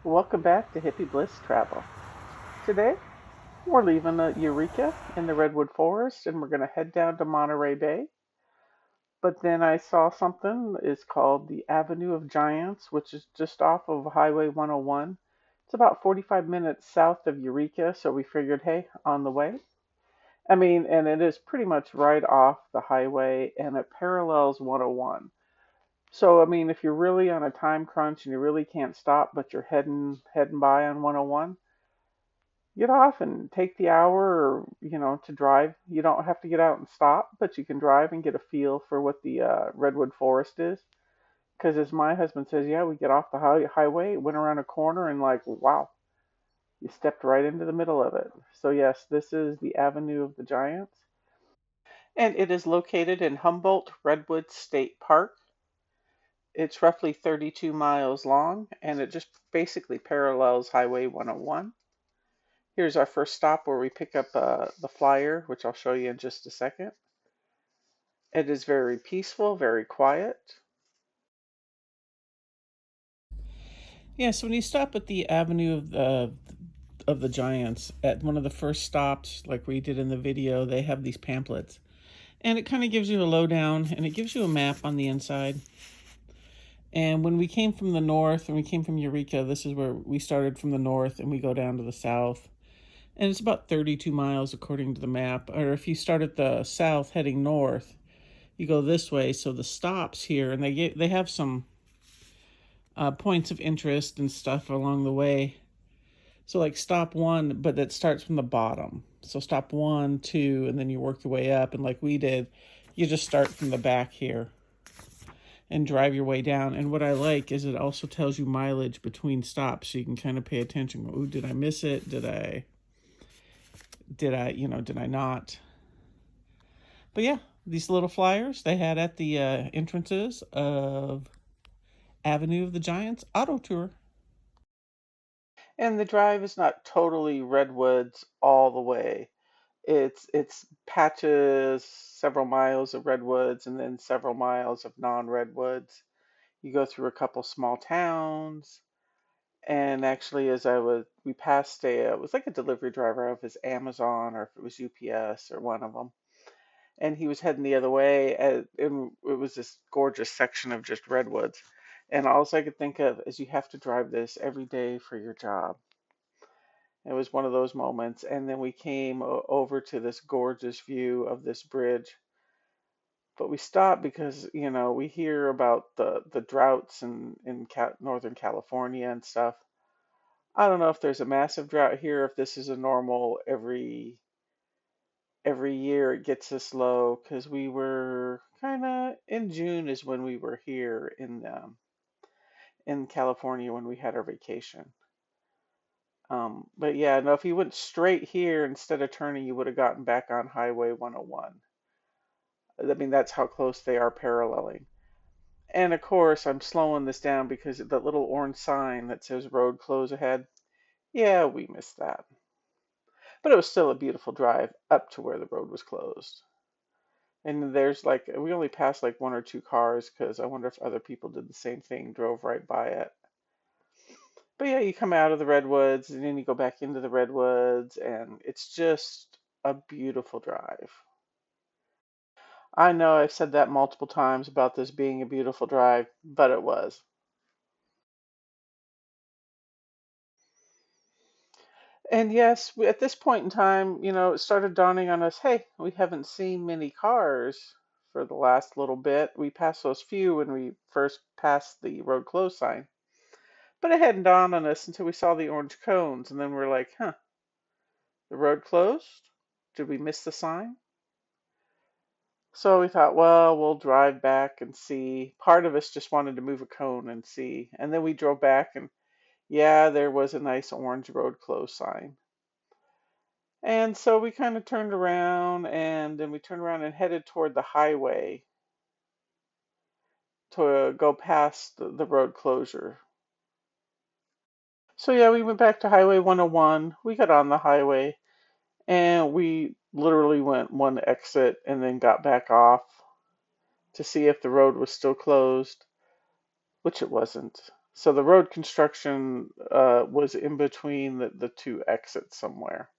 Welcome back to Hippie Bliss Travel. Today, we're leaving Eureka in the Redwood Forest and we're going to head down to Monterey Bay. But then I saw something, it's called the Avenue of Giants, which is just off of Highway 101. It's about 45 minutes south of Eureka, so we figured, hey, on the way. And it is pretty much right off the highway and it parallels 101. So, if you're really on a time crunch and you really can't stop, but you're heading by on 101, get off and take the hour or to drive. You don't have to get out and stop, but you can drive and get a feel for what the redwood forest is. Because as my husband says, yeah, we get off the highway, went around a corner, and like, wow, you stepped right into the middle of it. So yes, this is the Avenue of the Giants, and it is located in Humboldt Redwood State Park. It's roughly 32 miles long, and it just basically parallels Highway 101. Here's our first stop where we pick up the flyer, which I'll show you in just a second. It is very peaceful, very quiet. Yeah, so when you stop at the Avenue of the Giants, at one of the first stops, like we did in the video, they have these pamphlets. And it kind of gives you a lowdown and it gives you a map on the inside. And when we came from the north and we came from Eureka, this is where we started from the north and we go down to the south. And it's about 32 miles according to the map. Or if you start at the south heading north, you go this way. So the stops here, and they have some points of interest and stuff along the way. So like stop one, but that starts from the bottom. So stop one, two, and then you work your way up. And like we did, you just start from the back here and drive your way down. And what I like is it also tells you mileage between stops, so you can kind of pay attention. Ooh, did I miss it? Did I not? But yeah, these little flyers they had at the entrances of Avenue of the Giants Auto Tour. And the drive is not totally redwoods all the way. It's patches, several miles of redwoods, and then several miles of non-redwoods. You go through a couple small towns, and actually, we passed it was like a delivery driver. I don't know if it was Amazon or if it was UPS or one of them, and he was heading the other way, and it was this gorgeous section of just redwoods. And all I could think of is you have to drive this every day for your job. It was one of those moments. And then we came over to this gorgeous view of this bridge. But we stopped because, we hear about the droughts in Northern California and stuff. I don't know if there's a massive drought here, if this is a normal every year it gets this low because we were kind of in June is when we were here in California when we had our vacation. But yeah, no, if you went straight here instead of turning, you would have gotten back on Highway 101. That's how close they are paralleling. And of course, I'm slowing this down because the little orange sign that says road close ahead, yeah, we missed that. But it was still a beautiful drive up to where the road was closed. And there's like, we only passed like one or two cars because I wonder if other people did the same thing, drove right by it. But yeah, you come out of the redwoods and then you go back into the redwoods, and it's just a beautiful drive. I know I've said that multiple times about this being a beautiful drive, but it was. And yes, at this point in time, it started dawning on us, hey, we haven't seen many cars for the last little bit. We passed those few when we first passed the road closed sign. But it hadn't dawned on us until we saw the orange cones, and then we're like, huh, the road closed? Did we miss the sign? So we thought, well, we'll drive back and see. Part of us just wanted to move a cone and see. And then we drove back, and yeah, there was a nice orange road closed sign. And so we kind of turned around, and then we turned around and headed toward the highway to go past the road closure. So yeah, we went back to Highway 101. We got on the highway, and we literally went one exit and then got back off to see if the road was still closed, which it wasn't. So the road construction was in between the two exits somewhere.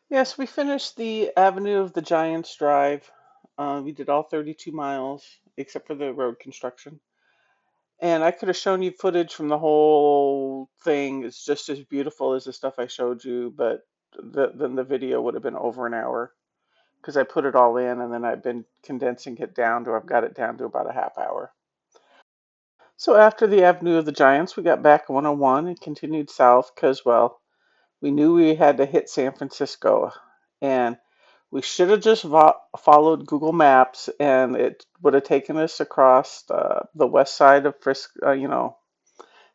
Yes, we finished the Avenue of the Giants Drive. We did all 32 miles except for the road construction. And I could have shown you footage from the whole thing. It's just as beautiful as the stuff I showed you, but then the video would have been over an hour because I put it all in and then I've been condensing it down to, I've got it down to about a half hour. So after the Avenue of the Giants, we got back 101 and continued south because, well, we knew we had to hit San Francisco. And we should have just followed Google Maps and it would have taken us across the west side of Frisco,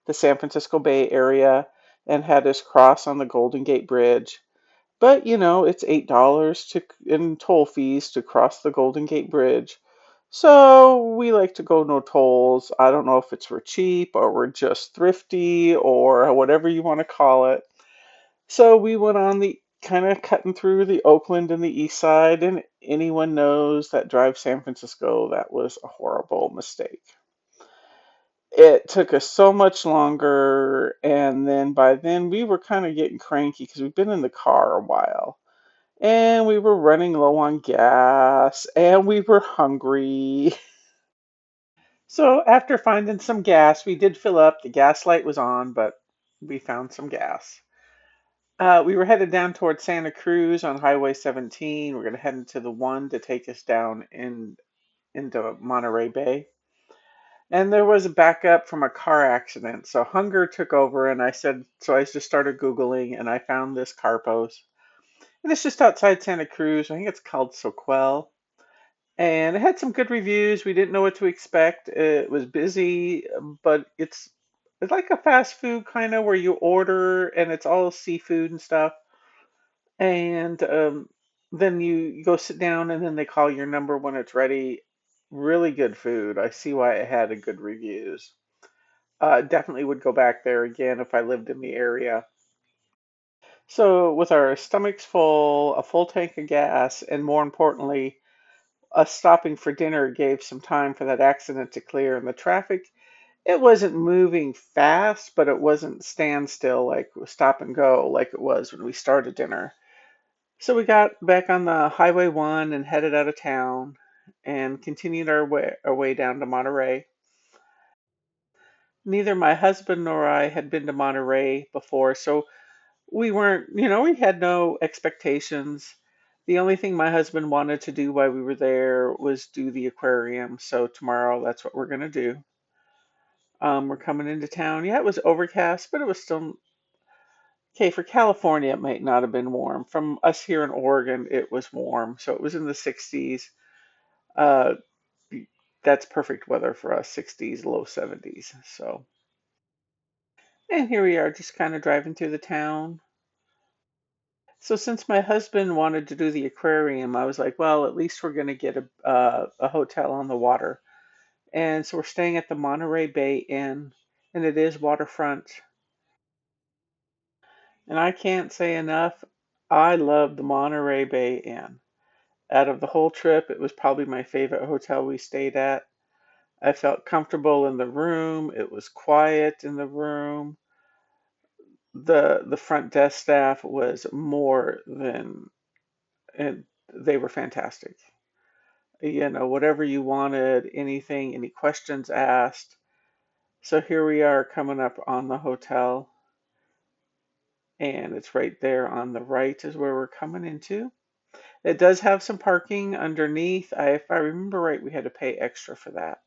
the San Francisco Bay Area and had us cross on the Golden Gate Bridge. But it's $8 to in toll fees to cross the Golden Gate Bridge. So we like to go no tolls. I don't know if it's we're cheap or we're just thrifty or whatever you want to call it. So we went on the kind of cutting through the Oakland and the East Side, and anyone knows that drive San Francisco, that was a horrible mistake. It took us so much longer, and then by then we were kind of getting cranky because we've been in the car a while. And we were running low on gas, and we were hungry. So after finding some gas, we did fill up. The gas light was on, but we found some gas. We were headed down towards Santa Cruz on Highway 17. We're going to head into the one to take us down into Monterey Bay. And there was a backup from a car accident. So hunger took over, and so I just started Googling, and I found this Carpos. And it's just outside Santa Cruz. I think it's called Soquel. And it had some good reviews. We didn't know what to expect. It was busy, but it's like a fast food kind of where you order and it's all seafood and stuff. And then you go sit down and then they call your number when it's ready. Really good food. I see why it had a good reviews. Definitely would go back there again if I lived in the area. So with our stomachs full, a full tank of gas, and more importantly, us stopping for dinner gave some time for that accident to clear. And the traffic, it wasn't moving fast, but it wasn't standstill like stop and go like it was when we started dinner. So we got back on the Highway 1 and headed out of town and continued our way down to Monterey. Neither my husband nor I had been to Monterey before, so we had no expectations. The only thing my husband wanted to do while we were there was do the aquarium. So tomorrow, that's what we're going to do. We're coming into town. Yeah, it was overcast, but it was still okay. For California, it might not have been warm. From us here in Oregon, it was warm. So it was in the 60s. Uh, that's perfect weather for us, 60s, low 70s. So, and here we are just kind of driving through the town. So since my husband wanted to do the aquarium, I was like, well, at least we're going to get a hotel on the water. And so we're staying at the Monterey Bay Inn, and it is waterfront. And I can't say enough, I love the Monterey Bay Inn. Out of the whole trip, it was probably my favorite hotel we stayed at. I felt comfortable in the room. It was quiet in the room. The front desk staff was more than, and they were fantastic. Whatever you wanted, anything, any questions asked. So here we are coming up on the hotel, and it's right there on the right is where we're coming into. It does have some parking underneath. If I remember right, we had to pay extra for that.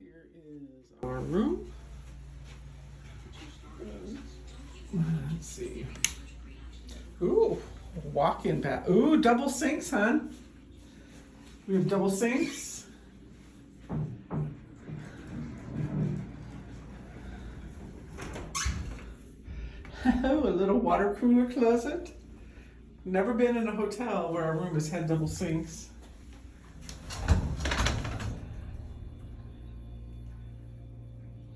Here is our room. Let's see. Ooh, walk-in bath. Ooh, double sinks, hon. We have double sinks. Oh, a little water cooler closet. Never been in a hotel where a room has had double sinks.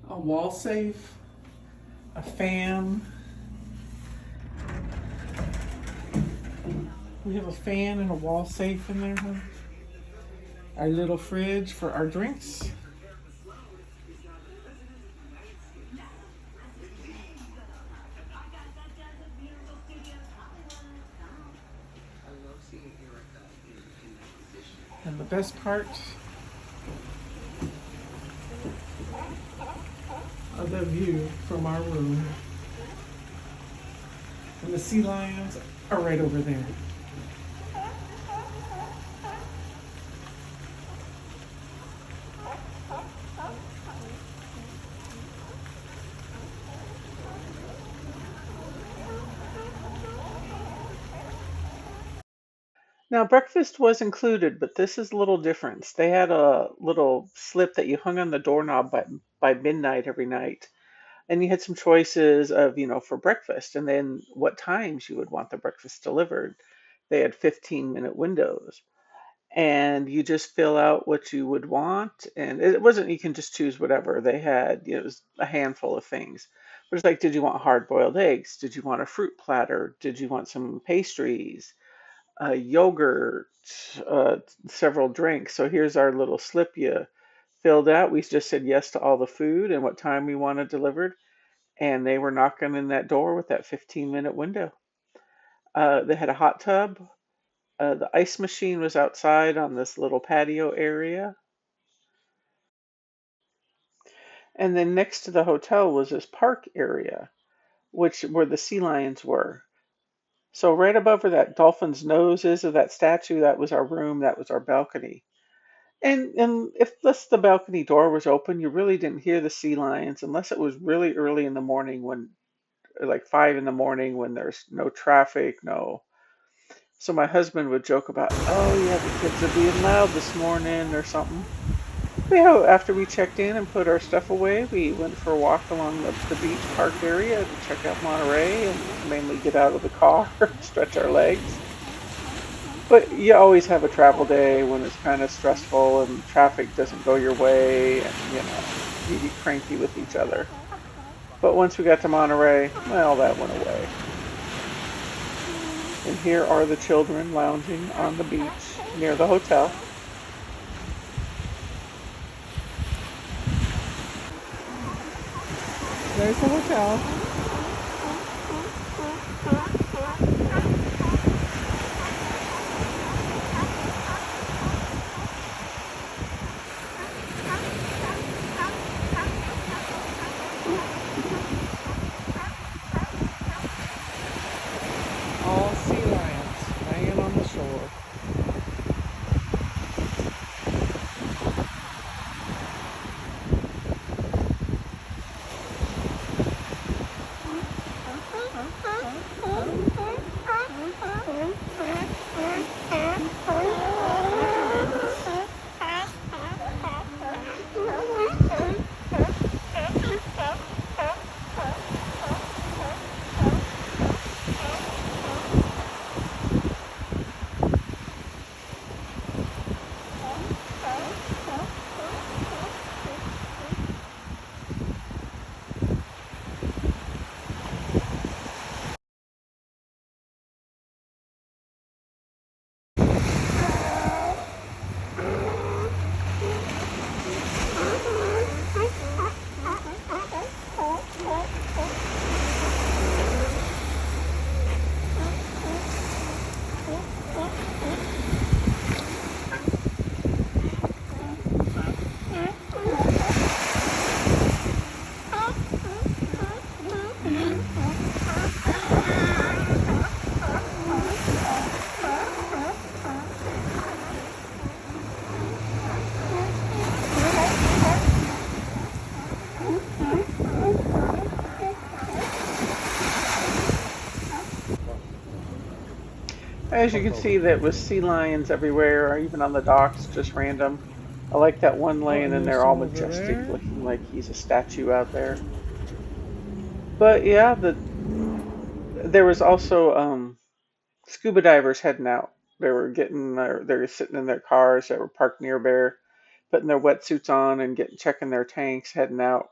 A wall safe, a fan. We have a fan and a wall safe in there, huh? Our little fridge for our drinks. best part of the view from our room. And the sea lions are right over there. Now, breakfast was included, but this is a little different. They had a little slip that you hung on the doorknob by midnight every night. And you had some choices of, for breakfast and then what times you would want the breakfast delivered. They had 15-minute windows. And you just fill out what you would want. And it wasn't, you can just choose whatever. They had, it was a handful of things. But it's like, did you want hard boiled eggs? Did you want a fruit platter? Did you want some pastries? Yogurt, uh, several drinks. So here's our little slip you filled out. We just said yes to all the food and what time we wanted delivered. And they were knocking in that door with that 15-minute window. They had a hot tub. The ice machine was outside on this little patio area. And then next to the hotel was this park area, which where the sea lions were. So right above where that dolphin's nose is of that statue, that was our room, that was our balcony. And if the balcony door was open, you really didn't hear the sea lions unless it was really early in the morning when like 5 in the morning when there's no traffic, no. So my husband would joke about, oh yeah, the kids are being loud this morning or something. But yeah, after we checked in and put our stuff away, we went for a walk along the beach park area to check out Monterey and mainly get out of the car, stretch our legs. But you always have a travel day when it's kind of stressful and traffic doesn't go your way and, you get cranky with each other. But once we got to Monterey, well, that went away. And here are the children lounging on the beach near the hotel. There's the hotel. All sea lions hanging on the shore. As you can see, that was sea lions everywhere, even on the docks, just random. I like that one Oh, laying and in there's there all some over majestic, there. looking like he's a statue out there. But yeah, there was also scuba divers heading out. They were sitting in their cars that were parked near there, putting their wetsuits on and checking their tanks, heading out.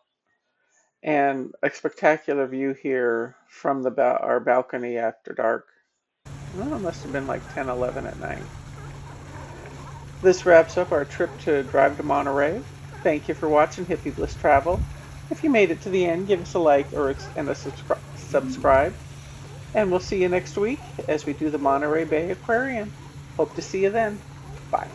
And a spectacular view here from our balcony after dark. Well, it must have been like 10, 11 at night. This wraps up our trip to drive to Monterey. Thank you for watching Hippie Bliss Travel. If you made it to the end, give us a like and a subscribe. And we'll see you next week as we do the Monterey Bay Aquarium. Hope to see you then. Bye.